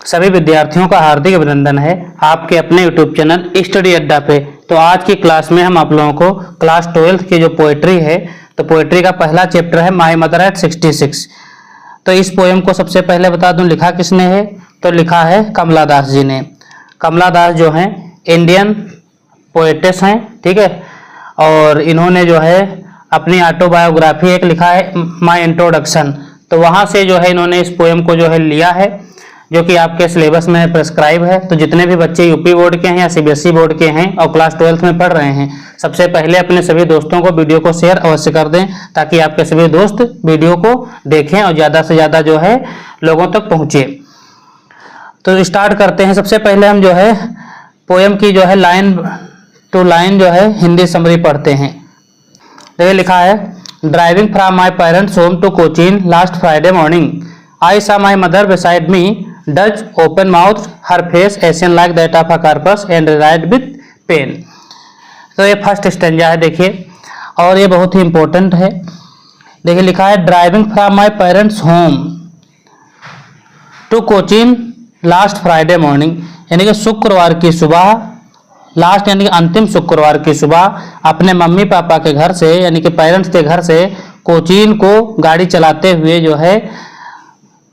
सभी विद्यार्थियों का हार्दिक अभिनंदन है आपके अपने यूट्यूब चैनल स्टडी अड्डा पे। तो आज की क्लास में हम आप लोगों को क्लास 12 की जो पोएट्री है, तो पोएट्री का पहला चैप्टर है माई मदर एट 66। तो इस पोएम को सबसे पहले बता दूं लिखा किसने है, तो लिखा है कमला दास जी ने। कमला दास जो हैं इंडियन पोएटेस हैं, ठीक है। और इन्होंने जो है अपनी ऑटोबायोग्राफी एक लिखा है माई इंट्रोडक्शन, तो वहाँ से जो है इन्होंने इस पोएम को जो है लिया है, जो कि आपके सिलेबस में प्रेस्क्राइब है। तो जितने भी बच्चे यूपी बोर्ड के हैं या सीबीएसई बोर्ड के हैं और क्लास 12 में पढ़ रहे हैं, सबसे पहले अपने सभी दोस्तों को वीडियो को शेयर अवश्य कर दें, ताकि आपके सभी दोस्त वीडियो को देखें और ज़्यादा से ज़्यादा जो है लोगों तक पहुँचे। तो स्टार्ट करते हैं। सबसे पहले हम जो है पोएम की जो है लाइन टू लाइन जो है हिंदी समरी पढ़ते हैं। ये लिखा है, driving from my parents home to Cochin last Friday morning, I saw my mother beside me, Dutch open mouth, her face Asian like that of a corpus and red with pain। तो ये first stanza है, देखिए, और ये बहुत ही important है। देखिए लिखा है, driving from my parents home to Cochin last Friday morning, यानी कि शुक्रवार की सुबह, लास्ट यानी कि अंतिम शुक्रवार की सुबह अपने मम्मी पापा के घर से यानी कि पेरेंट्स के घर से कोचीन को गाड़ी चलाते हुए जो है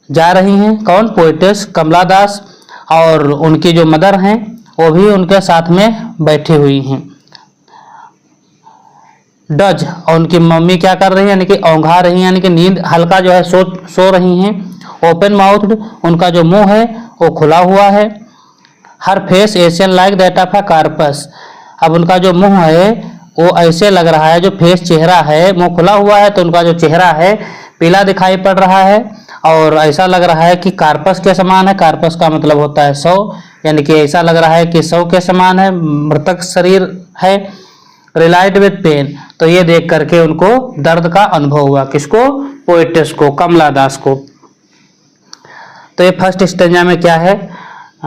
जा रही हैं। कौन? पोएटेस कमला दास, और उनकी जो मदर हैं वो भी उनके साथ में बैठी हुई हैं। डज, और उनकी मम्मी क्या कर रही है, यानी कि औंघा रही हैं, यानी कि नींद हल्का जो है सो रही हैं। ओपन माउथड, उनका जो मुंह है वो खुला हुआ है। Her face ashen like that of a corpse, अब उनका जो मुंह है वो ऐसे लग रहा है, जो फेस चेहरा है, मुंह खुला हुआ है तो उनका जो चेहरा है पीला दिखाई पड़ रहा है, और ऐसा लग रहा है कि कार्पस के समान है। कार्पस का मतलब होता है शव, यानी कि ऐसा लग रहा है कि शव के समान है, मृतक शरीर है। रिलाइड विद पेन, तो ये देख करके उनको दर्द का अनुभव हुआ। किसको? पोएटेस को, कमला दास को। तो ये फर्स्ट स्टेंजा में क्या है,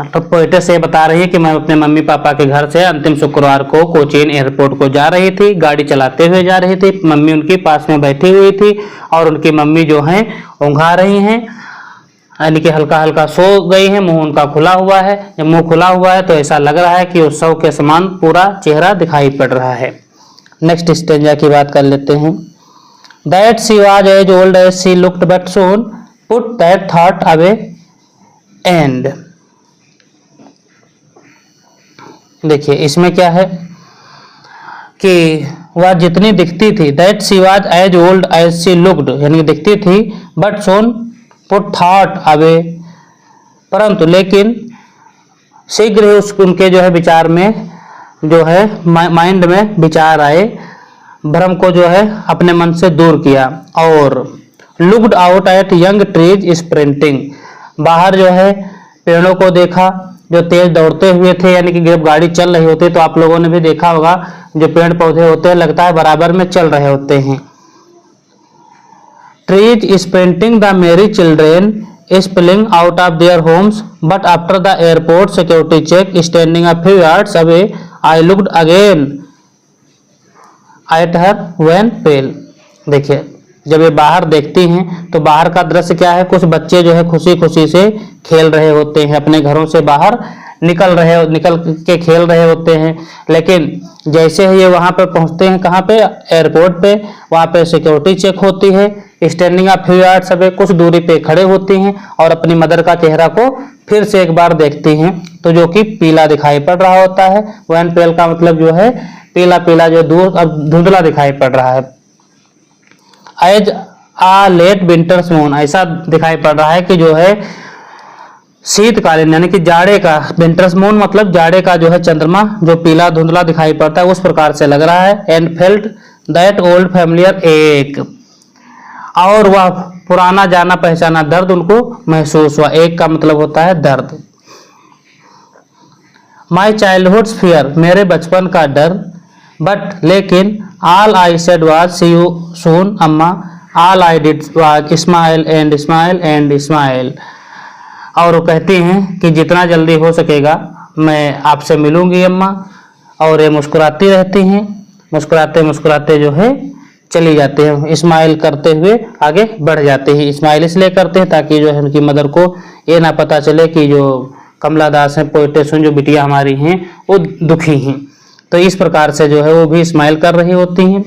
तो पोएटेस ये बता रही है कि मैं अपने मम्मी पापा के घर से अंतिम शुक्रवार को कोचीन एयरपोर्ट को जा रही थी, गाड़ी चलाते हुए जा रही थी। मम्मी उनकी पास में बैठी हुई थी और उनकी मम्मी जो हैं ऊँघा रही हैं, यानी कि हल्का हल्का सो गई हैं। मुंह उनका खुला हुआ है। जब मुंह खुला हुआ है तो ऐसा लग रहा है कि उस शव के समान पूरा चेहरा दिखाई पड़ रहा है। नेक्स्ट स्टेंजा की बात कर लेते हैं। That she was as old as she looked but soon put that thought away and. देखिए इसमें क्या है कि वह जितनी दिखती थी, that she was as old as she looked, यानी कि दिखती थी, but soon put thought away, परंतु लेकिन शीघ्र ही उनके जो है विचार में जो है माइंड में विचार आए, भ्रम को जो है अपने मन से दूर किया। और looked out at young trees sprinting, बाहर जो है पेड़ों को देखा जो तेज दौड़ते हुए थे, यानी कि जब गाड़ी चल रही होती है तो आप लोगों ने भी देखा होगा, जो पेड़ पौधे होते हैं लगता है बराबर में चल रहे होते हैं। ट्रीज स्प्रिंटिंग द मेरी children spilling out of their homes, but after the airport security check standing a few yards away, I looked again at her when pale। देखिए जब ये बाहर देखती हैं तो बाहर का दृश्य क्या है, कुछ बच्चे जो है खुशी खुशी से खेल रहे होते हैं, अपने घरों से बाहर निकल के खेल रहे होते हैं। लेकिन जैसे ही ये वहाँ पर पहुँचते हैं, कहाँ पे? एयरपोर्ट पे, वहाँ पे सिक्योरिटी चेक होती है। Standing a few yards away, कुछ दूरी पे खड़े होती हैं और अपनी मदर का चेहरा को फिर से एक बार देखती हैं, तो जो कि पीला दिखाई पड़ रहा होता है। वन पेल का मतलब जो है पीला पीला, जो दूर अब धुंधला दिखाई पड़ रहा है। एज आ लेट विंटर्स मून, ऐसा दिखाई पड़ रहा है कि जो है शीतकालीन यानी कि जाड़े का, विंटर्स मून मतलब जाड़े का जो है चंद्रमा जो पीला धुंधला दिखाई पड़ता है, उस प्रकार से लग रहा है। And felt that old familiar एक, और वह पुराना जाना पहचाना दर्द उनको महसूस हुआ। एक का मतलब होता है दर्द। माई चाइल्डहुड फियर, मेरे बचपन का डर, बट लेकिन all I said was see you soon अम्मा, all I did was smile and smile and smile. और वो कहती हैं कि जितना जल्दी हो सकेगा मैं आपसे मिलूंगी अम्मा, और ये मुस्कुराती रहती हैं, मुस्कुराते मुस्कुराते जो है चली जाते हैं, स्माइल करते हुए आगे बढ़ जाते हैं। स्माइल इसलिए करते हैं ताकि जो है उनकी मदर को ये ना पता चले कि जो कमला दास हैं, पोएटेसन जो बिटिया हमारी हैं, वो दुखी हैं। तो इस प्रकार से जो है वो भी स्माइल कर रही होती हैं।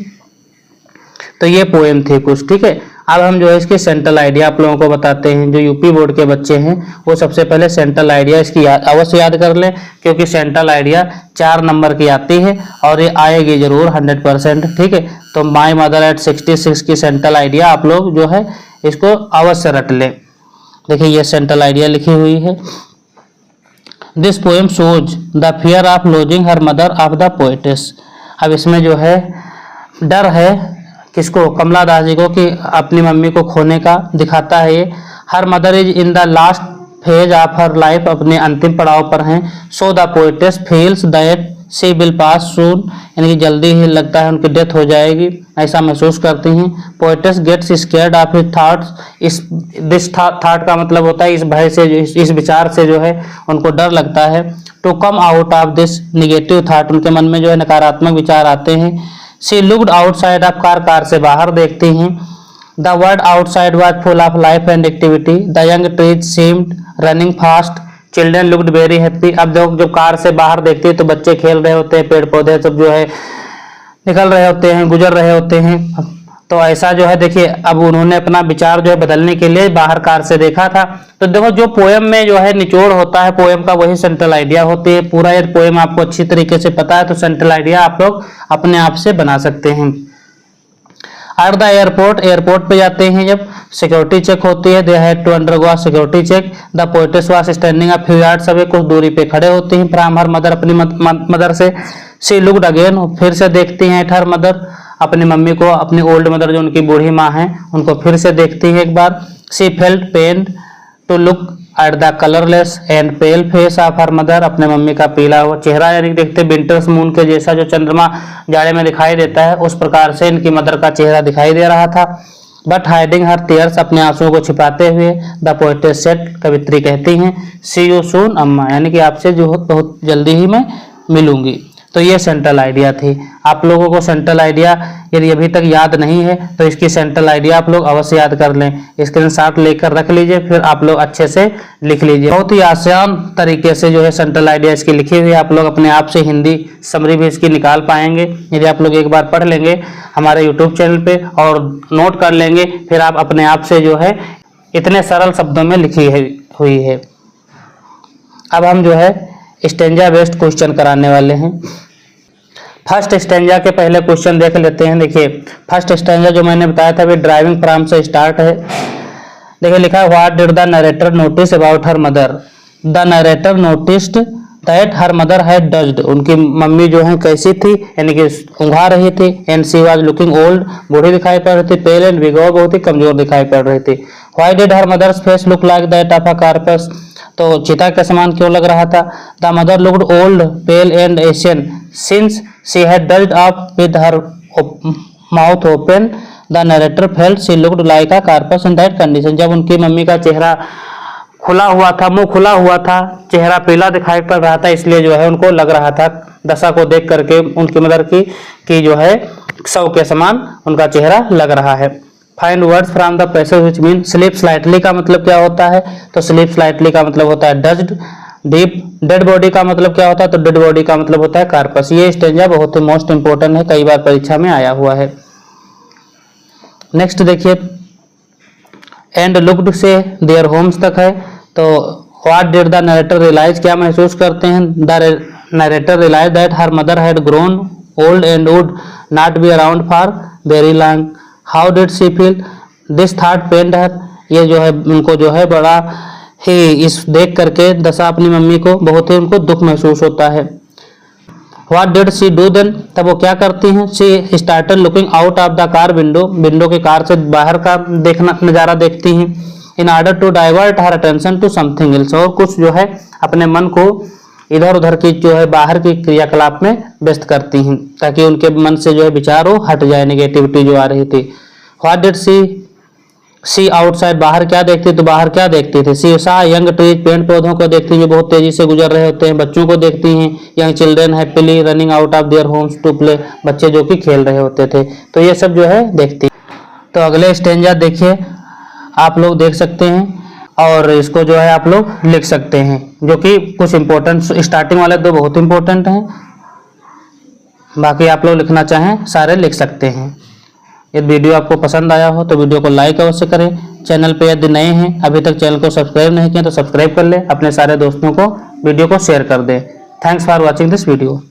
तो ये पोएम थे कुछ, ठीक है। अब हम जो है इसके सेंट्रल आइडिया आप लोगों को बताते हैं। जो यूपी बोर्ड के बच्चे हैं वो सबसे पहले सेंट्रल आइडिया इसकी अवश्य याद कर लें, क्योंकि सेंट्रल आइडिया 4 नंबर की आती है और ये आएगी जरूर 100%, ठीक है। तो माय मदर एट 66 की सेंट्रल आइडिया आप लोग जो है इसको अवश्य रट लें। देखिए ये सेंट्रल आइडिया लिखी हुई है। This poem shows the fear of lodging her mother of the poetess. अब इसमें जो है डर है किसको, कमला दास जी को, कि अपनी मम्मी को खोने का दिखाता है ये। Her mother is in the last phase of her life, अपने अंतिम पड़ाव पर हैं। So the poetess feels that she will pass soon, यानी कि जल्दी ही लगता है उनकी डेथ हो जाएगी, ऐसा महसूस करती हैं। Poetess gets scared of his thoughts, इस दिस थॉट का मतलब होता है इस भय से, इस विचार से जो है उनको डर लगता है। To come out of this negative thought, उनके मन में जो है नकारात्मक विचार आते हैं। She looked outside of car, car से बाहर देखती हैं। The world outside was full of life and activity. The young trees seemed running fast, children looked very happy. अब जब कार से बाहर देखती है तो बच्चे खेल रहे होते हैं, पेड़ पौधे सब जो है निकल रहे होते हैं, गुजर रहे होते हैं। तो ऐसा जो है देखिए, अब उन्होंने अपना विचार जो है बदलने के लिए बाहर कार से देखा था। तो देखो जो पोएम में जो है निचोड़ होता है पोएम का, वही सेंट्रल आइडिया होती है। पूरा यदि पोएम आपको अच्छी तरीके से पता है तो सेंट्रल आइडिया आप लोग अपने आप से बना सकते हैं। एट द एयरपोर्ट, एयरपोर्ट पे जाते हैं जब सिक्योरिटी चेक होती है, they had to undergo security check. The poetess was standing a few yards away, कुछ दूरी पे खड़े होते हैं फ्रॉम हर मदर, अपनी मदर से। शी लुक्ड अगेन, फिर से देखती हैं एट हर मदर, अपनी मम्मी को, अपनी ओल्ड मदर जो उनकी बूढ़ी माँ है उनको फिर से देखती है एक बार। She felt pain to look at the colourless and pale face of her mother, अपने मम्मी का पीला हुआ चेहरा, यानी देखते विंटर्स मून के जैसा जो चंद्रमा जाड़े में दिखाई देता है उस प्रकार से इनकी मदर का चेहरा दिखाई दे रहा था। बट हाइडिंग हर टीयर्स, अपने आंसुओं को छिपाते हुए। द पोएटेस सेड, कवित्री कहती हैं, सी यू सून अम्मा, यानी कि आपसे जो बहुत जल्दी ही मैं मिलूंगी। तो ये सेंट्रल आइडिया थी। आप लोगों को सेंट्रल आइडिया यदि अभी तक याद नहीं है तो इसकी सेंट्रल आइडिया आप लोग अवश्य याद कर लें, स्क्रीनशॉट लेकर रख लीजिए, फिर आप लोग अच्छे से लिख लीजिए। बहुत ही आसान तरीके से जो है सेंट्रल आइडिया इसकी लिखी हुई है। आप लोग अपने आप से हिंदी समरी भी इसकी निकाल पाएंगे यदि आप लोग एक बार पढ़ लेंगे हमारे यूट्यूब चैनल पे और नोट कर लेंगे, फिर आप अपने आप से जो है इतने सरल शब्दों में लिखी हुई है। अब हम जो है स्टेंजा बेस्ड क्वेश्चन कराने वाले हैं। फर्स्ट स्टेंजा के पहले क्वेश्चन देख लेते हैं। देखिए फर्स्ट स्टेंजा जो मैंने बताया था वे ड्राइविंग फ्रॉम से स्टार्ट है। देखिए लिखा है, what did the narrator notice about her mother. The narrator noticed that her mother had dozed, उनकी मम्मी जो है कैसी थी, यानी कि ऊँघा रही थी। And she was looking old, बूढ़ी दिखाई पड़ रही थी। पेल एंड विगोर, बहुत ही कमजोर दिखाई पड़ रही थी। Why did her mother's face look like that of a corpse, तो चिता के समान क्यों लग रहा था। The mother looked old, pale and ashen since she had dozed up with her mouth open. The narrator felt she looked like a corpse in that condition, जब उनकी मम्मी का चेहरा खुला हुआ था, मुंह खुला हुआ था, चेहरा पीला दिखाई पड़ रहा था, इसलिए जो है उनको लग रहा था दशा को देख करके उनकी मदर की जो है शव के समान उनका चेहरा लग रहा है। Find words from the passage which mean sleep slightly का मतलब क्या होता है, तो स्लीप स्लाइटली का मतलब होता है डज्ड। डीप डेड बॉडी का मतलब क्या होता है, तो डेड बॉडी का मतलब होता है कार्पस। ये स्टेंजा बहुत ही मोस्ट इंपोर्टेंट है, कई बार परीक्षा में आया हुआ है। नेक्स्ट देखिए, एंड लुक्ड से देयर होम्स तक है, तो what did the narrator realise, क्या महसूस करते हैं। The narrator realise that her mother had grown old and would not be around for very long. How did she feel, this thought pained her, ये जो है उनको जो है बड़ा ही इस देख करके दशा अपनी मम्मी को बहुत ही उनको दुख महसूस होता है। What did she do then, तब वो क्या करती हैं। She started looking out of the car window, window के कार से बाहर का देखना नज़ारा देखती हैं। In order to divert her attention to something else, और कुछ जो है अपने मन को इधर उधर की जो है बाहर की क्रियाकलाप में व्यस्त करती हैं, ताकि उनके मन से जो है विचार हो हट जाए, नेगेटिविटी जो आ रही थी। What did she see outside, बाहर क्या देखती तो बाहर क्या देखती थी। सी सा यंग ट्रीज, पेड़ पौधों को देखती जो बहुत तेजी से गुजर रहे होते हैं। बच्चों को देखती हैं। Young children happily running out of their homes to play, बच्चे जो कि खेल रहे होते थे। तो ये सब जो है देखती। तो अगले स्टेंजा देखिए, आप लोग देख सकते हैं और इसको जो है आप लोग लिख सकते हैं, जो कि कुछ इंपॉर्टेंट स्टार्टिंग वाले दो बहुत इंपॉर्टेंट हैं, बाकी आप लोग लिखना चाहें सारे लिख सकते हैं। यदि वीडियो आपको पसंद आया हो तो वीडियो को लाइक अवश्य करें। चैनल पे यदि नए हैं, अभी तक चैनल को सब्सक्राइब नहीं किया तो सब्सक्राइब कर ले। अपने सारे दोस्तों को वीडियो को शेयर कर दें। Thanks for watching this video.